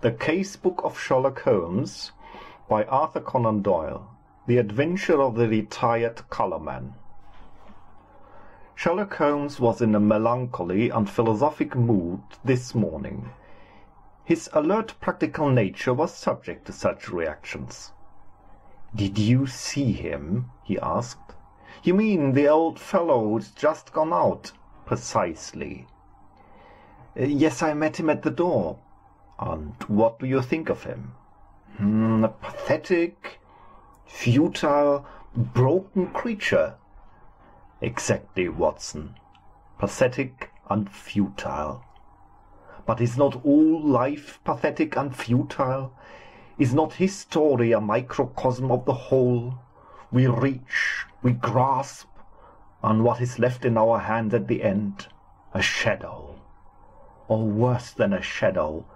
The Case Book of Sherlock Holmes by Arthur Conan Doyle. The Adventure of the Retired Colourman. Sherlock Holmes was in a melancholy and philosophic mood this morning. His alert practical nature was subject to such reactions. "Did you see him?" he asked. "You mean the old fellow who's just gone out?" "Precisely." "Yes, I met him at the door." "And what do you think of him?" A pathetic, futile, broken creature." "Exactly, Watson. Pathetic and futile. But is not all life pathetic and futile? Is not his story a microcosm of the whole? We reach, we grasp, and what is left in our hands at the end? A shadow. Or worse than a shadow,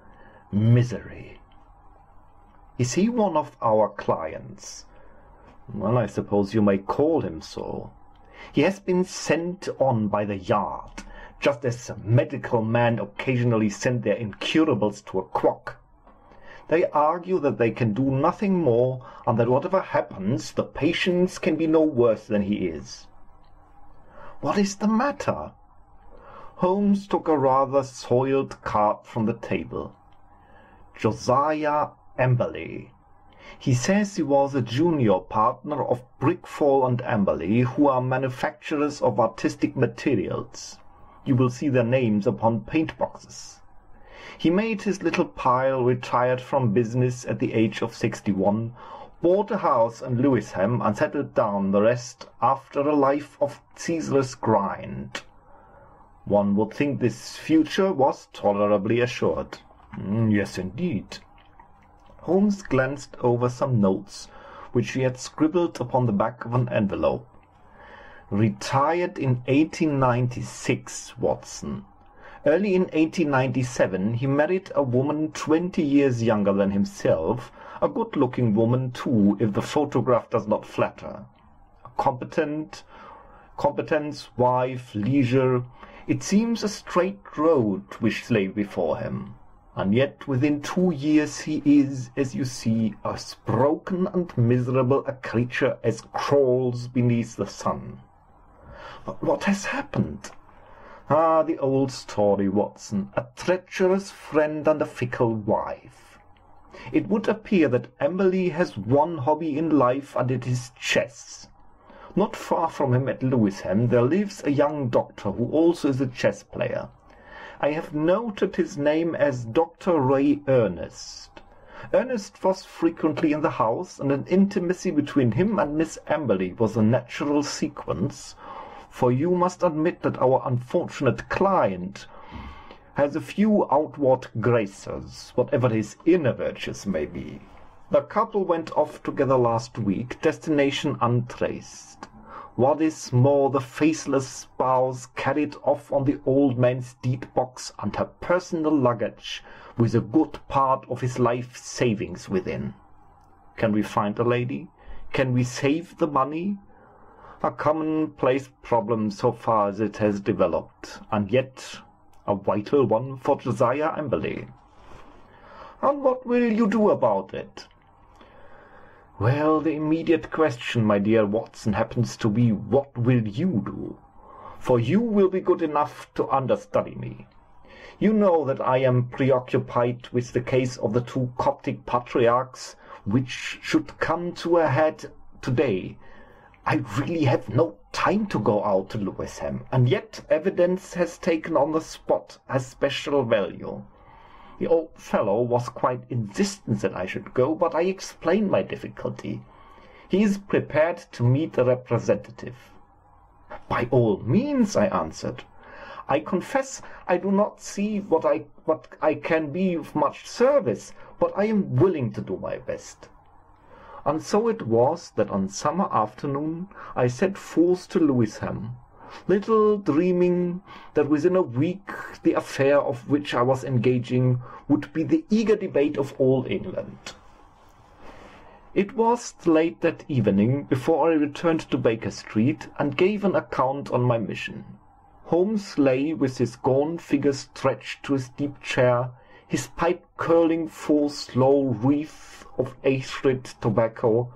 misery." "Is he one of our clients?" "Well, I suppose you may call him so. He has been sent on by the yard, just as medical men occasionally send their incurables to a quack. They argue that they can do nothing more, and that whatever happens, the patient can be no worse than he is." "What is the matter?" Holmes took a rather soiled card from the table. "Josiah Amberley. He says he was a junior partner of Brickfall and Amberley, who are manufacturers of artistic materials. You will see their names upon paint boxes. He made his little pile, retired from business at the age of 61, bought a house in Lewisham and settled down the rest after a life of ceaseless grind. One would think this future was tolerably assured." "Yes, indeed." Holmes glanced over some notes which he had scribbled upon the back of an envelope. "Retired in 1896, Watson. Early in 1897 he married a woman 20 years younger than himself, a good-looking woman too, if the photograph does not flatter. Competence, wife, leisure. It seems a straight road which lay before him. And yet within 2 years he is, as you see, as broken and miserable a creature as crawls beneath the sun." "But what has happened?" "Ah, the old story, Watson. A treacherous friend and a fickle wife. It would appear that Amberley has one hobby in life, and it is chess. Not far from him at Lewisham there lives a young doctor who also is a chess player. I have noted his name as Dr. Ray Ernest. Ernest was frequently in the house, and an intimacy between him and Miss Amberley was a natural sequence, for you must admit that our unfortunate client has a few outward graces, whatever his inner virtues may be. The couple went off together last week, destination untraced. What is more, the faceless spouse carried off on the old man's deed-box and her personal luggage, with a good part of his life savings within. Can we find the lady? Can we save the money? A commonplace problem so far as it has developed, and yet a vital one for Josiah Amberley." "And what will you do about it?" "Well, the immediate question, my dear Watson, happens to be, what will you do? For you will be good enough to understudy me. You know that I am preoccupied with the case of the 2 Coptic patriarchs, which should come to a head today. I really have no time to go out to Lewisham, and yet evidence has taken on the spot has special value. The old fellow was quite insistent that I should go, but I explained my difficulty. He is prepared to meet the representative." "By all means," I answered. "I confess I do not see what I can be of much service, but I am willing to do my best." And so it was that on summer afternoon I set forth to Lewisham, little dreaming that within a week the affair of which I was engaging would be the eager debate of all England. It was late that evening before I returned to Baker Street and gave an account on my mission. Holmes lay with his gaunt figure stretched to his deep chair, his pipe curling full slow wreath of acrid tobacco,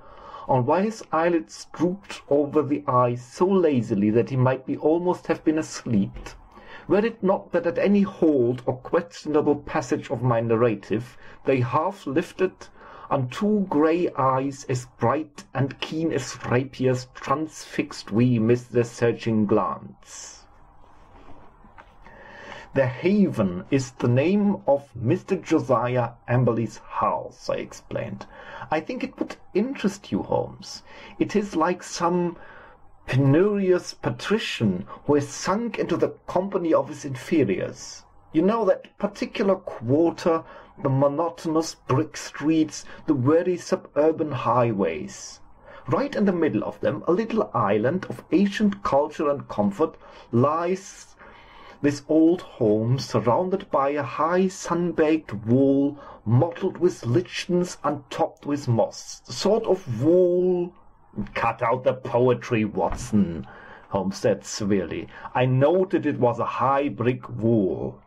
and while his eyelids drooped over the eyes so lazily that he might be almost have been asleep, were it not that at any hold or questionable passage of my narrative they half lifted, and two grey eyes as bright and keen as rapiers transfixed we missed their searching glance. The Haven is the name of Mr. Josiah Amberley's house, I explained. I think it would interest you, Holmes. It is like some penurious patrician who has sunk into the company of his inferiors. You know, that particular quarter, the monotonous brick streets, the weary suburban highways. Right in the middle of them, a little island of ancient culture and comfort, lies this old home, surrounded by a high sun-baked wall, mottled with lichens and topped with moss. The sort of wall... Cut out the poetry, Watson, Holmes said severely. I noted it was a high brick wall.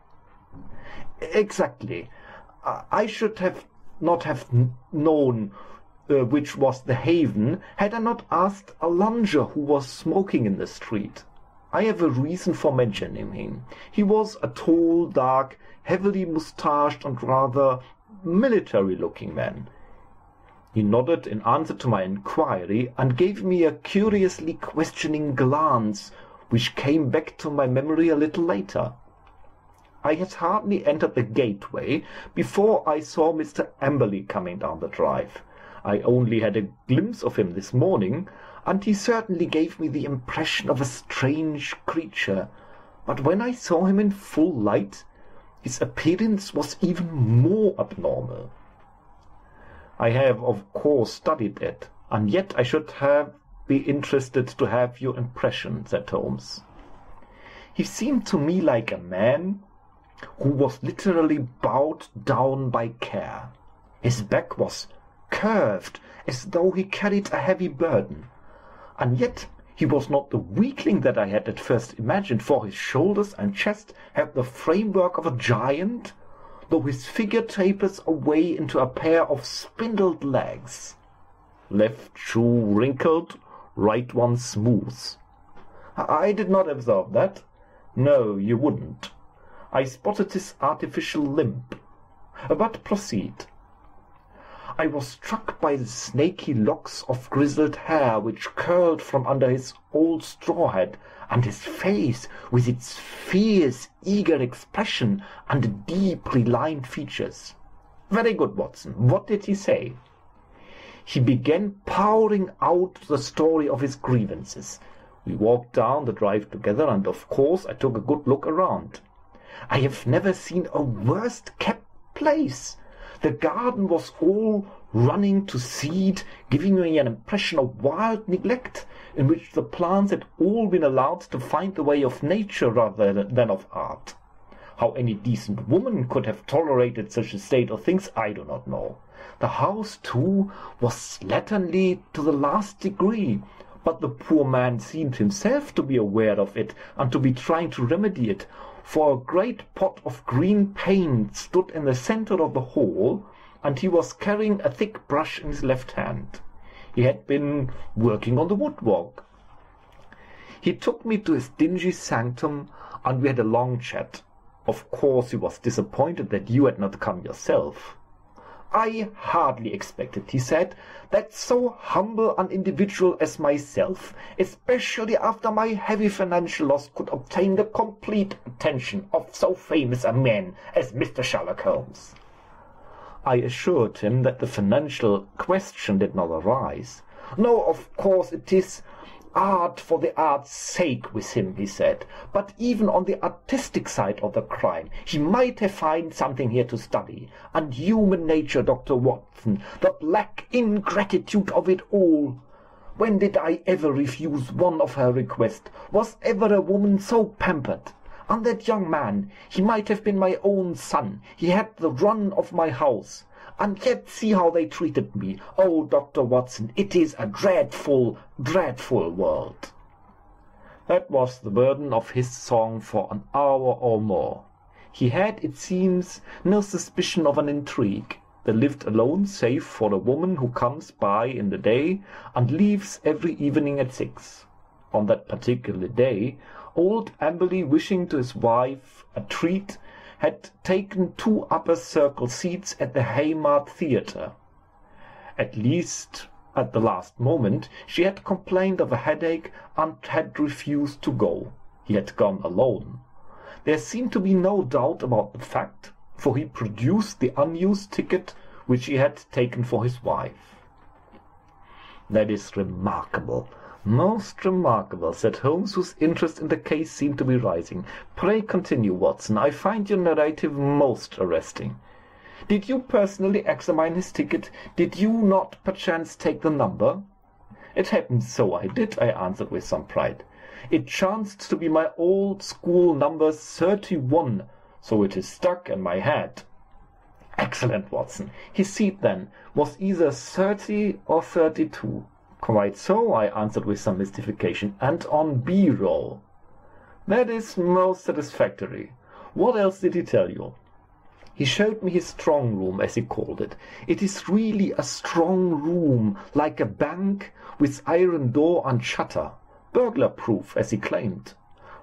Exactly. I should not have known which was the Haven, had I not asked a lunger who was smoking in the street. I have a reason for mentioning him. He was a tall, dark, heavily moustached and rather military-looking man. He nodded in answer to my inquiry and gave me a curiously questioning glance, which came back to my memory a little later. I had hardly entered the gateway before I saw Mr. Amberley coming down the drive. I only had a glimpse of him this morning, and he certainly gave me the impression of a strange creature. But when I saw him in full light, his appearance was even more abnormal. I have, of course, studied it, and yet I should be interested to have your impression, said Holmes. He seemed to me like a man who was literally bowed down by care. His back was curved, as though he carried a heavy burden. And yet he was not the weakling that I had at first imagined, for his shoulders and chest had the framework of a giant, though his figure tapers away into a pair of spindled legs. Left shoe wrinkled, right one smooth. I did not observe that. No, you wouldn't. I spotted his artificial limp. But proceed. I was struck by the snaky locks of grizzled hair which curled from under his old straw hat, and his face with its fierce, eager expression and deeply lined features. Very good, Watson. What did he say? He began pouring out the story of his grievances. We walked down the drive together, and of course I took a good look around. I have never seen a worse-kept place. The garden was all running to seed, giving me an impression of wild neglect, in which the plants had all been allowed to find the way of nature rather than of art. How any decent woman could have tolerated such a state of things, I do not know. The house, too, was slatternly to the last degree, but the poor man seemed himself to be aware of it and to be trying to remedy it, for a great pot of green paint stood in the centre of the hall, and he was carrying a thick brush in his left hand. He had been working on the woodwork. He took me to his dingy sanctum, and we had a long chat. Of course he was disappointed that you had not come yourself. I hardly expected, he said, that so humble an individual as myself, especially after my heavy financial loss, could obtain the complete attention of so famous a man as Mr. Sherlock Holmes. I assured him that the financial question did not arise. No, of course it is art for the art's sake with him, he said, but even on the artistic side of the crime he might have found something here to study. And human nature, Dr. Watson, the black ingratitude of it all. When did I ever refuse one of her requests? Was ever a woman so pampered? And that young man, he might have been my own son. He had the run of my house. And yet see how they treated me. Oh, Dr. Watson, it is a dreadful, dreadful world. That was the burden of his song for an hour or more. He had, it seems, no suspicion of an intrigue. They lived alone, save for a woman who comes by in the day and leaves every evening at 6. On that particular day, old Amberley, wishing to his wife a treat, had taken 2 upper circle seats at the Haymarket Theatre. At least, at the last moment, she had complained of a headache and had refused to go. He had gone alone. There seemed to be no doubt about the fact, for he produced the unused ticket which he had taken for his wife. "That is remarkable, most remarkable," said Holmes, whose interest in the case seemed to be rising. "Pray continue, Watson. I find your narrative most arresting. Did you personally examine his ticket? Did you not perchance take the number?" "It happens so I did," I answered with some pride. "It chanced to be my old school number 31, so it is stuck in my head." "Excellent, Watson. His seat, then, was either 30 or 32. "Quite so," I answered with some mystification. "And on B roll." "That is most satisfactory. What else did he tell you?" "He showed me his strong room, as he called it. It is really a strong room, like a bank, with iron door and shutter, burglar-proof, as he claimed.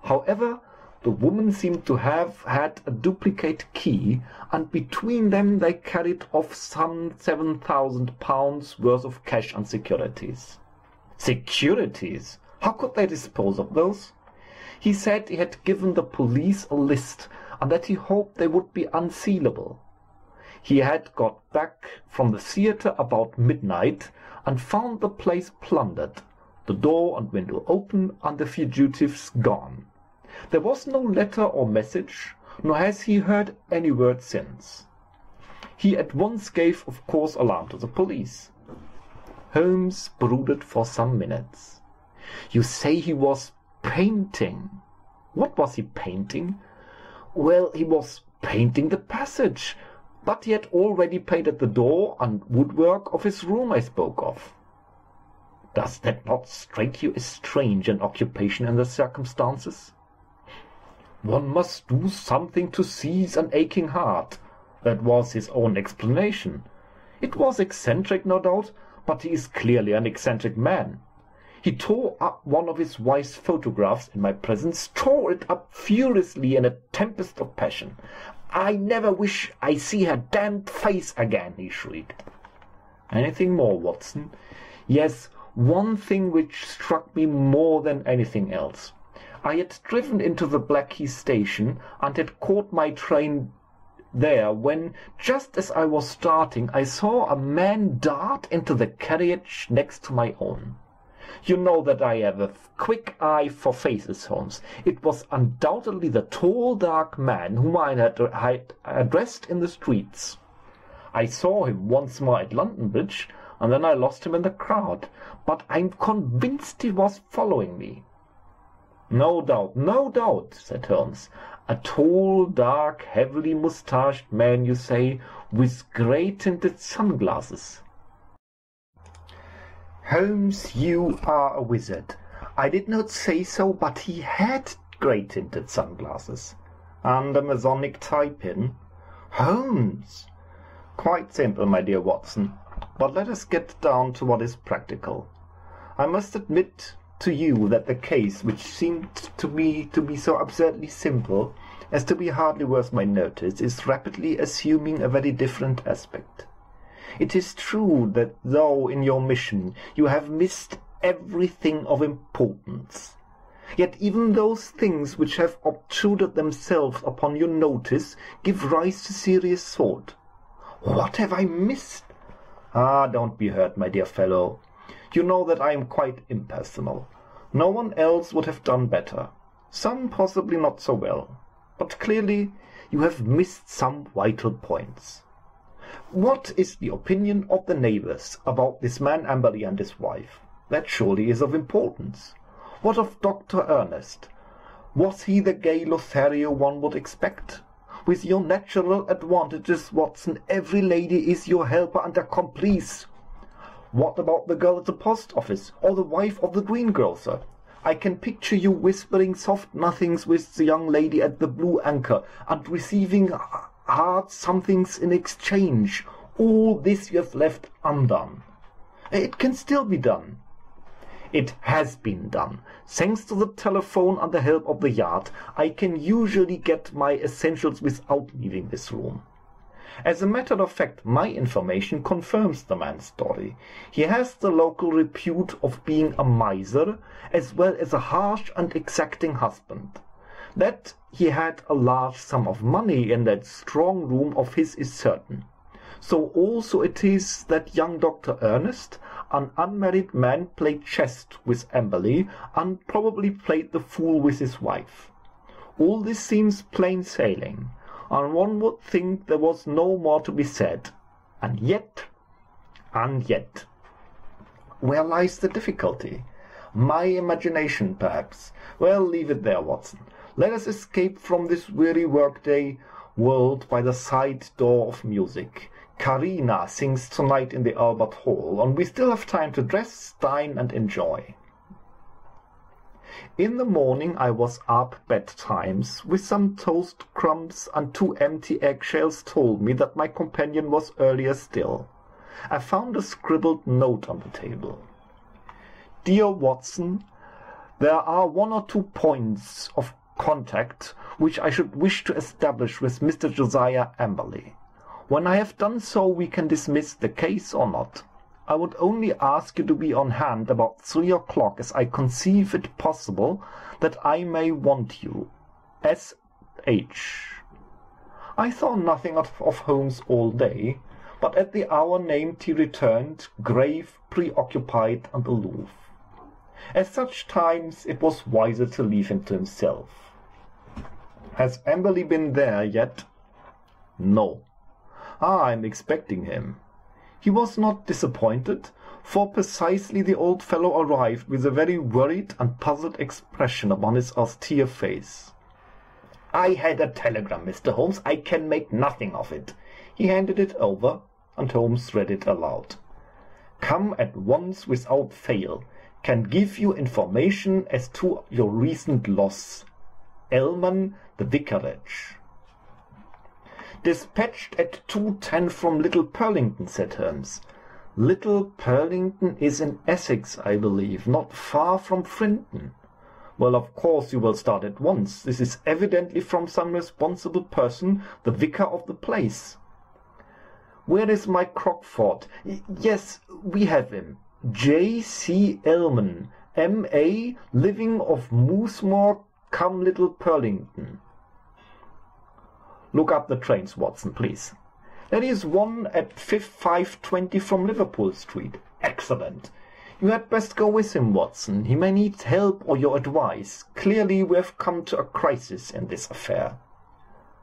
However, the woman seemed to have had a duplicate key, and between them they carried off some £7,000 worth of cash and securities." "Securities? How could they dispose of those?" "He said he had given the police a list, and that he hoped they would be unsealable. He had got back from the theatre about midnight, and found the place plundered, the door and window open, and the fugitives gone. There was no letter or message, nor has he heard any word since. He at once gave, of course, alarm to the police." Holmes brooded for some minutes. "You say he was painting. What was he painting?" "Well, he was painting the passage, but he had already painted the door and woodwork of his room I spoke of." "Does that not strike you as strange an occupation in the circumstances?" "One must do something to seize an aching heart." That was his own explanation. "It was eccentric, no doubt, but he is clearly an eccentric man. He tore up one of his wife's photographs in my presence, tore it up furiously in a tempest of passion. 'I never wish I see her damned face again,' he shrieked." "Anything more, Watson?" "Yes, one thing which struck me more than anything else. I had driven into the Blackheath station and had caught my train there when, just as I was starting, I saw a man dart into the carriage next to my own. You know that I have a quick eye for faces, Holmes. It was undoubtedly the tall, dark man whom I had addressed in the streets. I saw him once more at London Bridge, and then I lost him in the crowd, but I'm convinced he was following me." No doubt," said Holmes. "A tall, dark, heavily moustached man, you say, with grey-tinted sunglasses." "Holmes, you are a wizard. I did not say so, but he had grey-tinted sunglasses." "And a Masonic tie-pin?" "Holmes!" "Quite simple, my dear Watson. But let us get down to what is practical. I must admit to you that the case, which seemed to me to be so absurdly simple as to be hardly worth my notice, is rapidly assuming a very different aspect. It is true that though in your mission you have missed everything of importance, yet even those things which have obtruded themselves upon your notice give rise to serious thought. What have I missed? Ah, don't be hurt, my dear fellow. You know that I am quite impersonal. No one else would have done better. Some possibly not so well. But clearly you have missed some vital points. What is the opinion of the neighbours about this man Amberley and his wife? That surely is of importance. What of Dr. Ernest? Was he the gay Lothario one would expect? With your natural advantages, Watson, every lady is your helper and accomplice. What about the girl at the post office, or the wife of the greengrocer? I can picture you whispering soft nothings with the young lady at the Blue Anchor, and receiving hard somethings in exchange. All this you have left undone. It can still be done. It has been done. Thanks to the telephone and the help of the Yard, I can usually get my essentials without leaving this room. As a matter of fact, my information confirms the man's story. He has the local repute of being a miser, as well as a harsh and exacting husband. That he had a large sum of money in that strong room of his is certain. So also it is that young Dr. Ernest, an unmarried man, played chess with Amberley, and probably played the fool with his wife. All this seems plain sailing, and one would think there was no more to be said. And yet, where lies the difficulty? My imagination, perhaps. Well, leave it there, Watson. Let us escape from this weary workday world by the side door of music. Karina sings tonight in the Albert Hall, and we still have time to dress, dine, and enjoy. In the morning I was up betimes, with some toast crumbs and 2 empty eggshells told me that my companion was earlier still. I found a scribbled note on the table. Dear Watson, there are 1 or 2 points of contact which I should wish to establish with Mr. Josiah Amberley. When I have done so, we can dismiss the case or not. I would only ask you to be on hand about 3 o'clock, as I conceive it possible that I may want you. S.H. I saw nothing of Holmes all day, but at the hour named he returned, grave, preoccupied, and aloof. At such times it was wiser to leave him to himself. Has Amberley been there yet? No. I'm expecting him. He was not disappointed, for precisely the old fellow arrived with a very worried and puzzled expression upon his austere face. I had a telegram, Mr. Holmes. I can make nothing of it. He handed it over, and Holmes read it aloud. Come at once without fail. Can give you information as to your recent loss. Elman, the vicarage. Dispatched at 2:10 from Little Purlington, said Holmes. Little Purlington is in Essex, I believe, not far from Frinton. Well, of course you will start at once. This is evidently from some responsible person, the vicar of the place. Where is my Crockford? Yes, we have him. J.C. Elman, M.A., living of Moosemore, come Little Purlington. Look up the trains, Watson, please. There is one at 5:20 from Liverpool Street. Excellent. You had best go with him, Watson. He may need help or your advice. Clearly we have come to a crisis in this affair.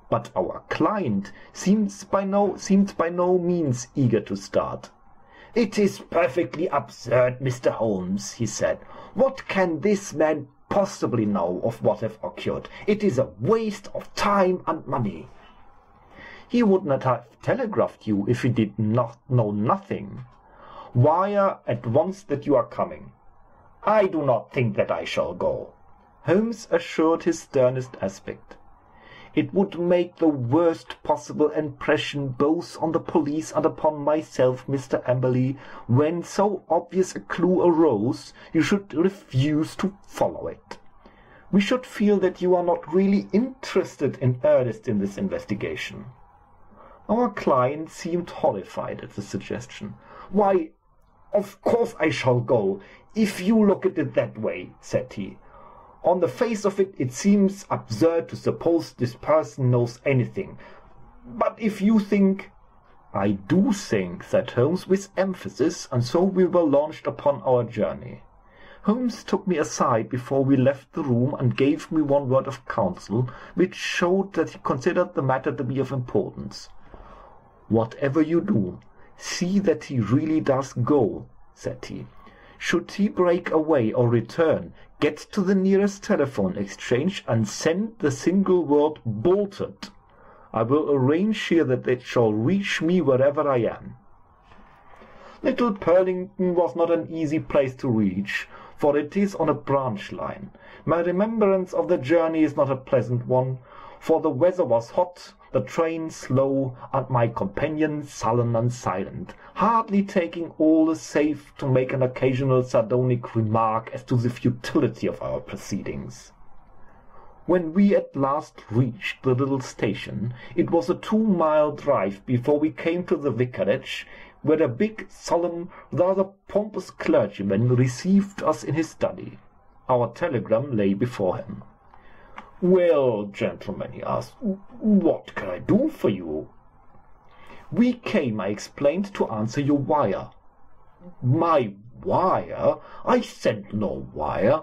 But our client seemed by no means eager to start. It is perfectly absurd, Mr. Holmes, he said. What can this man possibly know of what has occurred? It is a waste of time and money. He would not have telegraphed you if he did not know nothing. Wire at once that you are coming. I do not think that I shall go. Holmes assured his sternest aspect. It would make the worst possible impression both on the police and upon myself, Mr. Amberley, when so obvious a clue arose, you should refuse to follow it. We should feel that you are not really interested in earnest in this investigation. Our client seemed horrified at the suggestion. Why, of course I shall go, if you look at it that way, said he. On the face of it, it seems absurd to suppose this person knows anything. But if you think— I do think, said Holmes with emphasis, and so we were launched upon our journey. Holmes took me aside before we left the room and gave me one word of counsel, which showed that he considered the matter to be of importance. Whatever you do, see that he really does go, said he. Should he break away or return, get to the nearest telephone exchange and send the single word bolted. I will arrange here that it shall reach me wherever I am. Little Purlington was not an easy place to reach, for it is on a branch line. My remembrance of the journey is not a pleasant one, for the weather was hot, the train slow, and my companion sullen and silent, hardly taking all the safe to make an occasional sardonic remark as to the futility of our proceedings. When we at last reached the little station, it was a 2-mile drive before we came to the vicarage, where a big, solemn, rather pompous clergyman received us in his study. Our telegram lay before him. "Well, gentlemen," he asked, "what can I do for you?" "We came," I explained, "to answer your wire." "My wire? I sent no wire."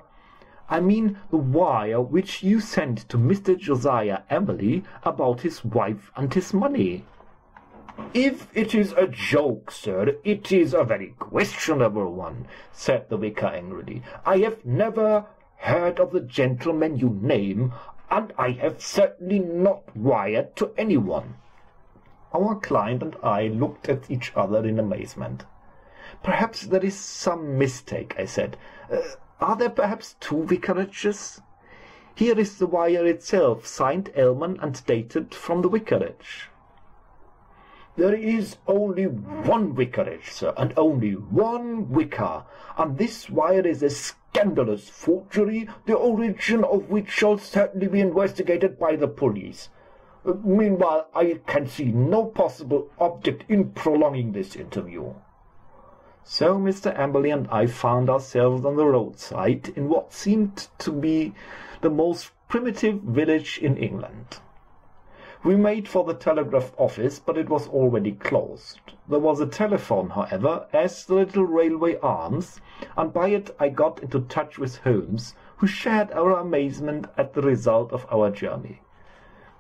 "I mean the wire which you sent to Mr. Josiah Emily about his wife and his money." "If it is a joke, sir, it is a very questionable one," said the vicar angrily. "I have never heard of the gentleman you name, and I have certainly not wired to anyone." Our client and I looked at each other in amazement. "Perhaps there is some mistake," I said. "Are there perhaps 2 vicarages? Here is the wire itself, signed Ellman and dated from the vicarage." "There is only one vicarage, sir, and only one vicar, and this wire is a scandalous forgery, the origin of which shall certainly be investigated by the police. Meanwhile, I can see no possible object in prolonging this interview." So Mr. Amberley and I found ourselves on the roadside in what seemed to be the most primitive village in England. We made for the telegraph office, but it was already closed. There was a telephone, however, as the little railway arms, and by it I got into touch with Holmes, who shared our amazement at the result of our journey.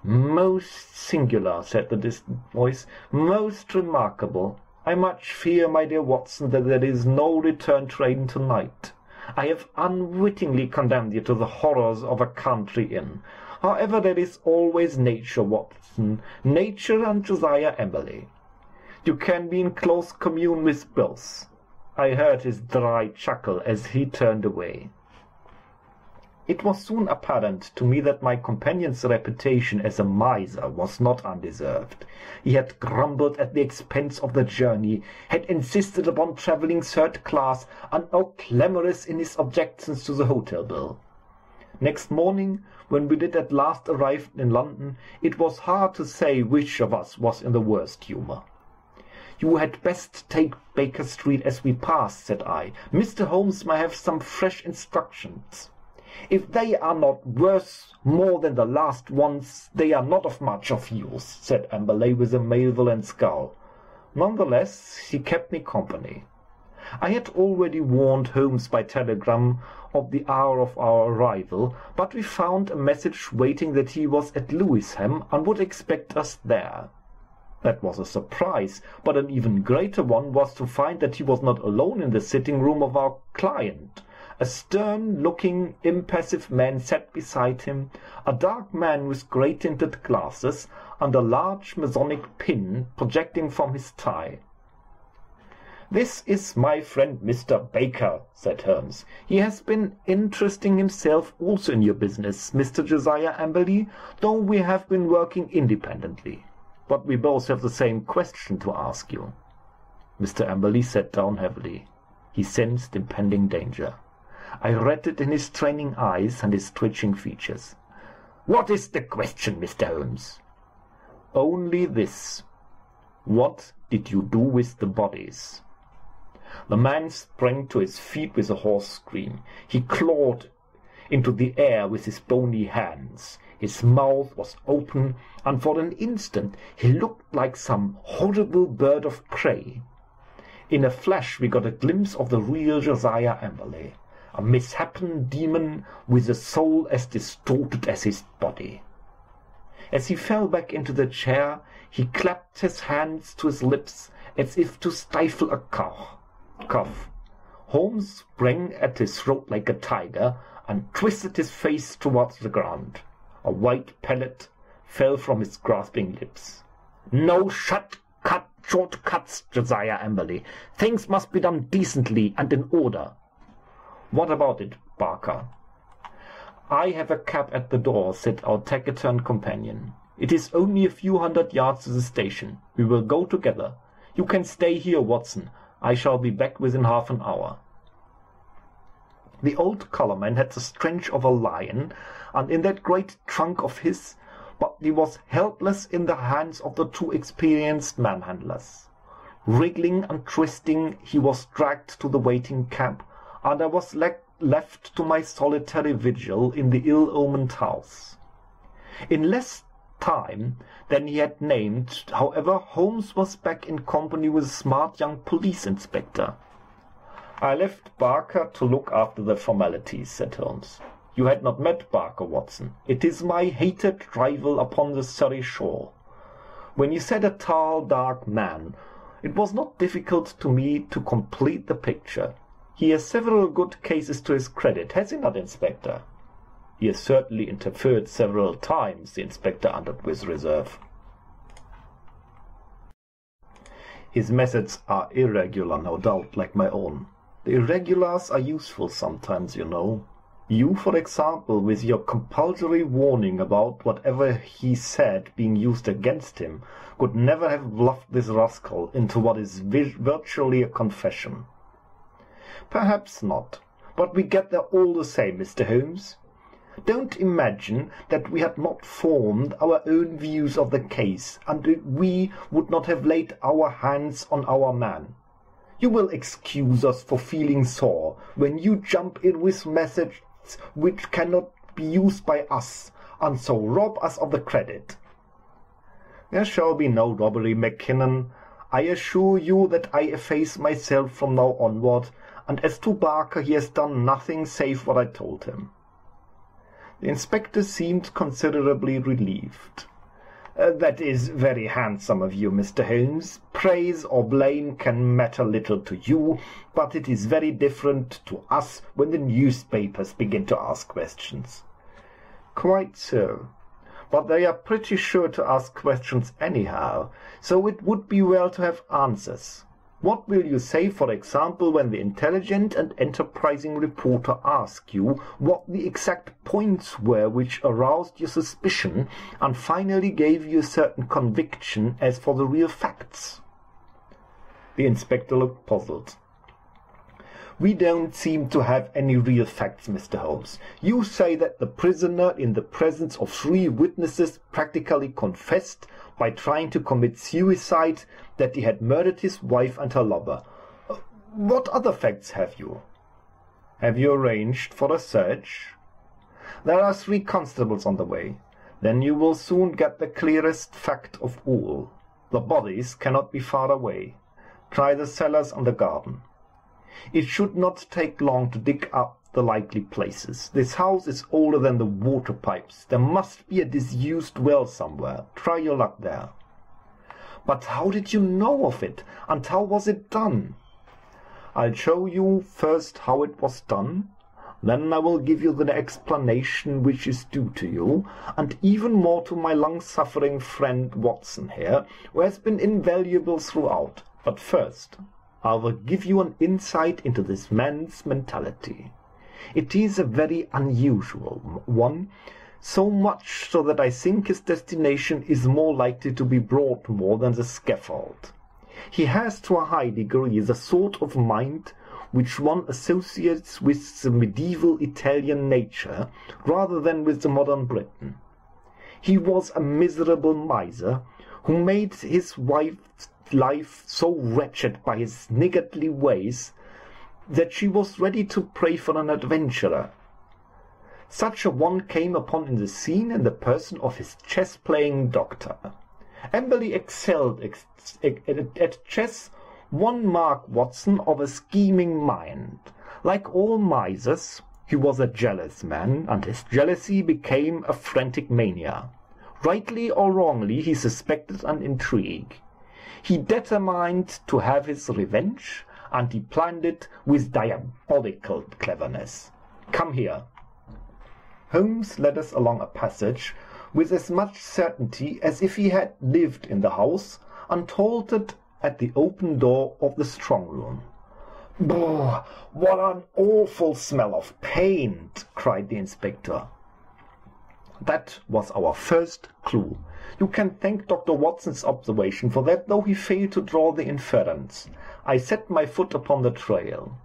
"Most singular," said the distant voice, "most remarkable. I much fear, my dear Watson, that there is no return train tonight. I have unwittingly condemned you to the horrors of a country inn. However, there is always nature, Watson, nature and Josiah Emily. You can be in close commune with both." I heard his dry chuckle as he turned away. It was soon apparent to me that my companion's reputation as a miser was not undeserved. He had grumbled at the expense of the journey, had insisted upon travelling third class, and now clamorous in his objections to the hotel bill. Next morning, when we did at last arrive in London, it was hard to say which of us was in the worst humour. "You had best take Baker Street as we pass," said I. "Mr. Holmes may have some fresh instructions." "If they are not worth more than the last ones, they are not of much of use," said Amberley with a malevolent scowl. None the less, he kept me company. I had already warned Holmes by telegram of the hour of our arrival, but we found a message waiting that he was at Lewisham and would expect us there. That was a surprise, but an even greater one was to find that he was not alone in the sitting-room of our client. A stern-looking, impassive man sat beside him, a dark man with grey-tinted glasses, and a large Masonic pin projecting from his tie. "This is my friend Mr. Baker," said Holmes. "He has been interesting himself also in your business, Mr. Josiah Amberley, though we have been working independently. But we both have the same question to ask you." Mr. Amberley sat down heavily. He sensed impending danger. I read it in his straining eyes and his twitching features. "What is the question, Mr. Holmes?" "Only this. What did you do with the bodies?" The man sprang to his feet with a hoarse scream. He clawed into the air with his bony hands. His mouth was open, and for an instant he looked like some horrible bird of prey. In a flash we got a glimpse of the real Josiah Amberley, a misshapen demon with a soul as distorted as his body. As he fell back into the chair, he clapped his hands to his lips as if to stifle a cough. Holmes sprang at his throat like a tiger and twisted his face towards the ground. A white pellet fell from his grasping lips. "No short cuts, Josiah Amberley. Things must be done decently and in order." "What about it, Barker?" "I have a cab at the door," said our taciturn companion. "It is only a few hundred yards to the station. We will go together. You can stay here, Watson. I shall be back within half an hour." The old Colourman had the strength of a lion, and in that great trunk of his, but he was helpless in the hands of the two experienced manhandlers. Wriggling and twisting, he was dragged to the waiting cab, and I was left to my solitary vigil in the ill-omened house. In less time than he had named, however, Holmes was back in company with a smart young police inspector. "I left Barker to look after the formalities," said Holmes. "You had not met Barker, Watson. It is my hated rival upon the Surrey shore. When you said a tall, dark man, it was not difficult to me to complete the picture. He has several good cases to his credit, has he not, Inspector?" "He has certainly interfered several times," the inspector answered with reserve. "His methods are irregular, no doubt, like my own. The irregulars are useful sometimes, you know. You, for example, with your compulsory warning about whatever he said being used against him, could never have bluffed this rascal into what is virtually a confession." "Perhaps not, but we get there all the same, Mr. Holmes. Don't imagine that we had not formed our own views of the case, and we would not have laid our hands on our man. You will excuse us for feeling sore when you jump in with methods which cannot be used by us, and so rob us of the credit." "There shall be no robbery, Mackinnon. I assure you that I efface myself from now onward, and as to Barker, he has done nothing save what I told him." The inspector seemed considerably relieved. "That is very handsome of you, Mr. Holmes. Praise or blame can matter little to you, but it is very different to us when the newspapers begin to ask questions." "Quite so. But they are pretty sure to ask questions anyhow, so it would be well to have answers. What will you say, for example, when the intelligent and enterprising reporter asks you what the exact points were which aroused your suspicion and finally gave you a certain conviction as for the real facts?" The inspector looked puzzled. "We don't seem to have any real facts, Mr. Holmes. You say that the prisoner, in the presence of 3 witnesses, practically confessed by trying to commit suicide that he had murdered his wife and her lover. What other facts have you?" "Have you arranged for a search?" "There are 3 constables on the way. Then you will soon get the clearest fact of all. The bodies cannot be far away. Try the cellars and the garden. It should not take long to dig up the likely places. This house is older than the water pipes. There must be a disused well somewhere. Try your luck there." "But how did you know of it, and how was it done?" "I'll show you first how it was done. Then I will give you the explanation which is due to you, and even more to my long-suffering friend Watson here, who has been invaluable throughout. But first, I will give you an insight into this man's mentality. It is a very unusual one, so much so that I think his destination is more likely to be Broadmoor than the scaffold. He has to a high degree the sort of mind which one associates with the medieval Italian nature rather than with the modern Briton. He was a miserable miser who made his wife's life so wretched by his niggardly ways that she was ready to pray for an adventurer. Such a one came upon in the scene in the person of his chess-playing doctor. Emily excelled at chess, one Mark Watson of a scheming mind. Like all misers, he was a jealous man, and his jealousy became a frantic mania. Rightly or wrongly, he suspected an intrigue. He determined to have his revenge, and he planned it with diabolical cleverness. Come here." Holmes led us along a passage with as much certainty as if he had lived in the house, and halted at the open door of the strong room. "Brr, what an awful smell of paint!" cried the inspector. That was our first clue. You can thank Dr. Watson's observation for that, though he failed to draw the inference. I set my foot upon the trail.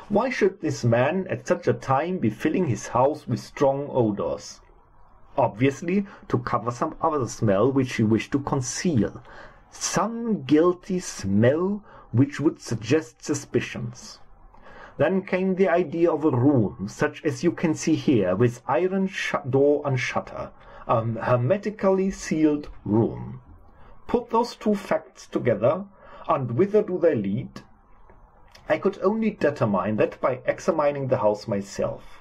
Why should this man at such a time be filling his house with strong odors? Obviously to cover some other smell which he wished to conceal. Some guilty smell which would suggest suspicions. Then came the idea of a room, such as you can see here, with iron door and shutter, a hermetically sealed room. Put those two facts together, and whither do they lead? I could only determine that by examining the house myself.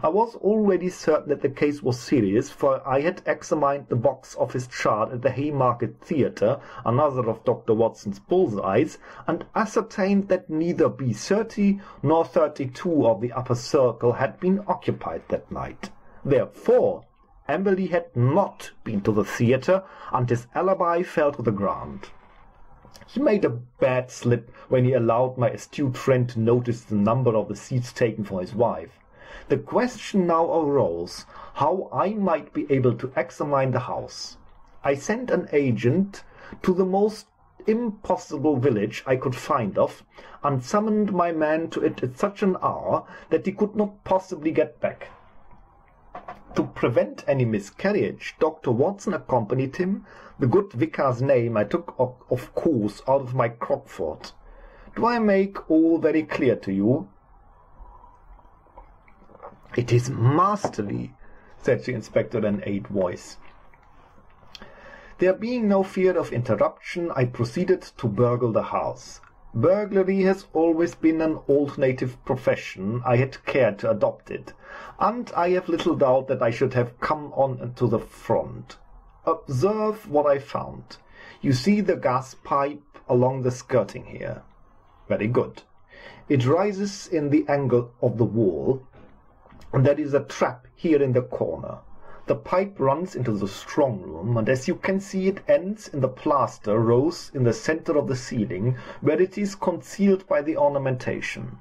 I was already certain that the case was serious, for I had examined the box office chart at the Haymarket Theatre, another of Dr. Watson's bull's-eyes, and ascertained that neither B30 nor 32 of the upper circle had been occupied that night. Therefore, Emily had not been to the theatre, and his alibi fell to the ground. He made a bad slip when he allowed my astute friend to notice the number of the seats taken for his wife. The question now arose how I might be able to examine the house. I sent an agent to the most impossible village I could find of, and summoned my man to it at such an hour that he could not possibly get back. To prevent any miscarriage, Dr. Watson accompanied him. The good vicar's name I took, of course, out of my Crockford. Do I make all very clear to you? "It is masterly," said the inspector in an aide voice. There being no fear of interruption, I proceeded to burgle the house. Burglary has always been an alternative profession. I had cared to adopt it, and I have little doubt that I should have come on to the front. Observe what I found. You see the gas pipe along the skirting here. Very good. It rises in the angle of the wall, and there is a trap here in the corner. The pipe runs into the strong room, and as you can see it ends in the plaster rose in the center of the ceiling, where it is concealed by the ornamentation.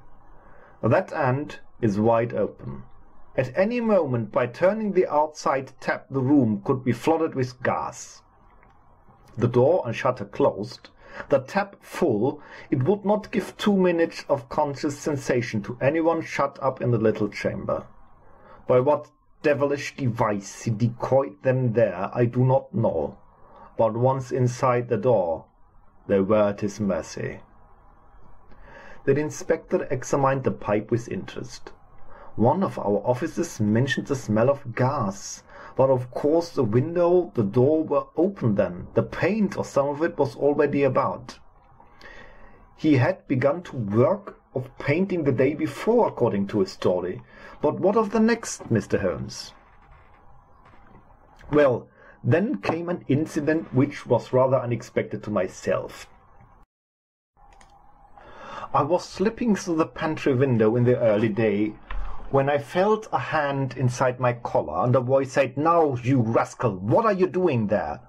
That end is wide open. At any moment, by turning the outside tap, the room could be flooded with gas. The door and shutter closed, the tap full, it would not give 2 minutes of conscious sensation to anyone shut up in the little chamber. By what devilish device he decoyed them there, I do not know, but once inside the door, they were at his mercy. The inspector examined the pipe with interest. One of our officers mentioned the smell of gas, but of course the window, the door were open then. The paint, or some of it, was already about. He had begun to work of painting the day before, according to his story. But what of the next, Mr. Holmes? Well, then came an incident which was rather unexpected to myself. I was slipping through the pantry window in the early day, when I felt a hand inside my collar, and a voice said, "Now, you rascal, what are you doing there?"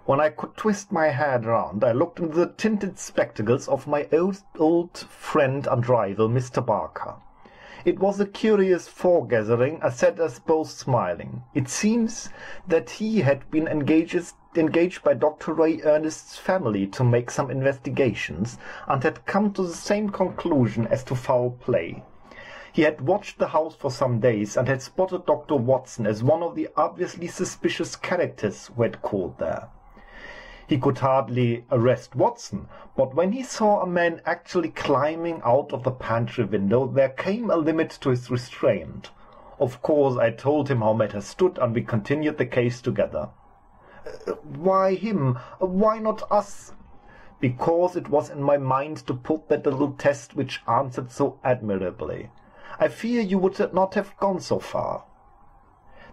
When I could twist my head round, I looked into the tinted spectacles of my old friend and rival, Mr. Barker. It was a curious foregathering. I sat as both smiling. It seems that he had been engaged by Dr. Ray Ernest's family to make some investigations, and had come to the same conclusion as to foul play. He had watched the house for some days, and had spotted Dr. Watson as one of the obviously suspicious characters who had called there. He could hardly arrest Watson, but when he saw a man actually climbing out of the pantry window, there came a limit to his restraint. Of course, I told him how matters stood, and we continued the case together. Why him? Why not us? Because it was in my mind to put that little test which answered so admirably. I fear you would not have gone so far.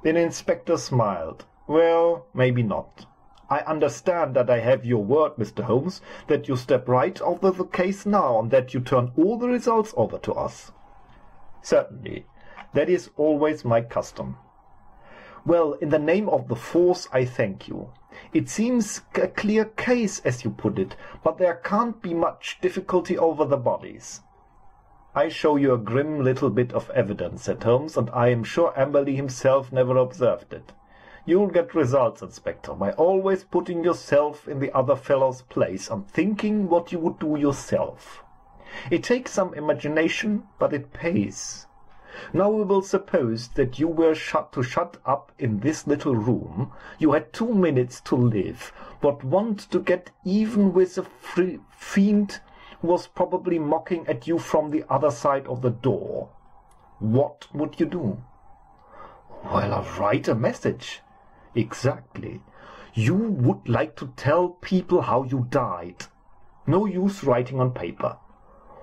The inspector smiled. Well, maybe not. I understand that I have your word, Mr. Holmes, that you step right over the case now, and that you turn all the results over to us. Certainly. That is always my custom. Well, in the name of the force, I thank you. It seems a clear case, as you put it, but there can't be much difficulty over the bodies. "I show you a grim little bit of evidence," said Holmes, "and I am sure Amberley himself never observed it. You'll get results, Inspector, by always putting yourself in the other fellow's place and thinking what you would do yourself. It takes some imagination, but it pays. Now we will suppose that you were shut up in this little room. You had 2 minutes to live, but want to get even with a fiend who was probably mocking at you from the other side of the door. What would you do?" "Well, I'll write a message." "Exactly. You would like to tell people how you died. No use writing on paper.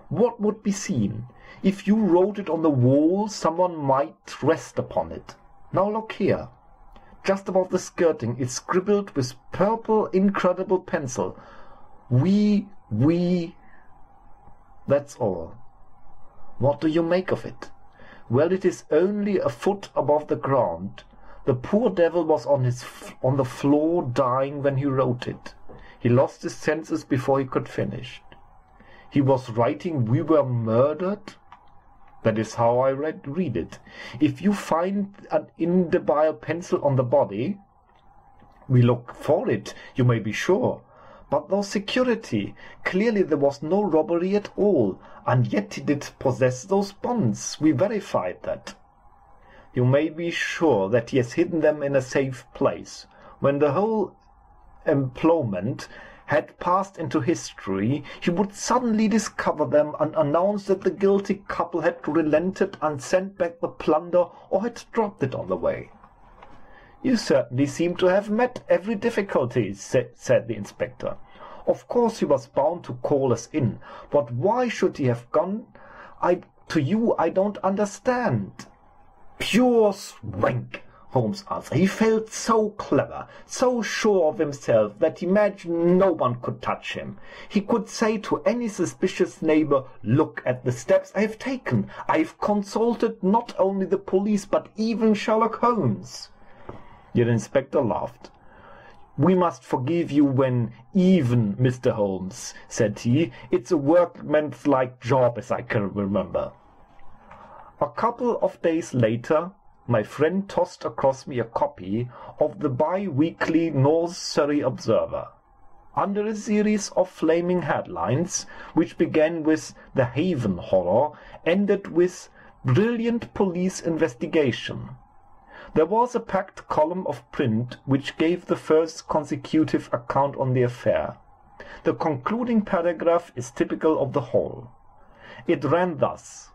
What would be seen? If you wrote it on the wall, someone might rest upon it. Now look here. Just above the skirting is scribbled with purple, incredible pencil. We... That's all. What do you make of it? Well, it is only a foot above the ground. The poor devil was on the floor dying when he wrote it. He lost his senses before he could finish. He was writing 'We were murdered'? That is how I read it. If you find an indelible pencil on the body, we look for it, you may be sure. But no security. Clearly there was no robbery at all, and yet he did possess those bonds. We verified that. You may be sure that he has hidden them in a safe place. When the whole employment had passed into history, he would suddenly discover them and announce that the guilty couple had relented and sent back the plunder or had dropped it on the way." "You certainly seem to have met every difficulty," said the inspector. "Of course he was bound to call us in, but why should he have gone? To you I don't understand." "Pure swank," Holmes answered. "He felt so clever, so sure of himself, that he imagined no one could touch him. He could say to any suspicious neighbor, 'Look at the steps I have taken. I've consulted not only the police, but even Sherlock Holmes.'" The inspector laughed. "We must forgive you when even, Mr. Holmes," said he. "It's a workmanlike job, as I can remember." A couple of days later, my friend tossed across me a copy of the bi-weekly North Surrey Observer. Under a series of flaming headlines, which began with "The Haven Horror," ended with "Brilliant Police Investigation," there was a packed column of print which gave the first consecutive account on the affair. The concluding paragraph is typical of the whole. It ran thus: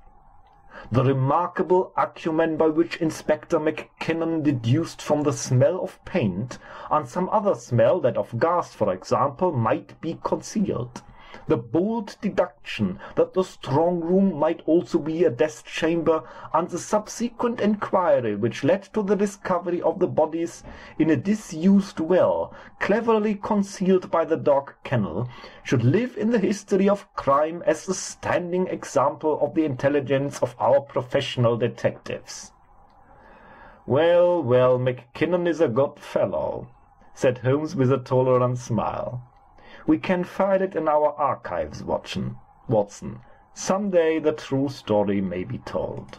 "The remarkable acumen by which Inspector Mackinnon deduced from the smell of paint, and some other smell, that of gas, for example, might be concealed. The bold deduction that the strong room might also be a death chamber, and the subsequent inquiry which led to the discovery of the bodies in a disused well, cleverly concealed by the dog kennel, should live in the history of crime as the standing example of the intelligence of our professional detectives." "Well, well, Mackinnon is a good fellow," said Holmes with a tolerant smile. "We can find it in our archives, Watson. Some day the true story may be told."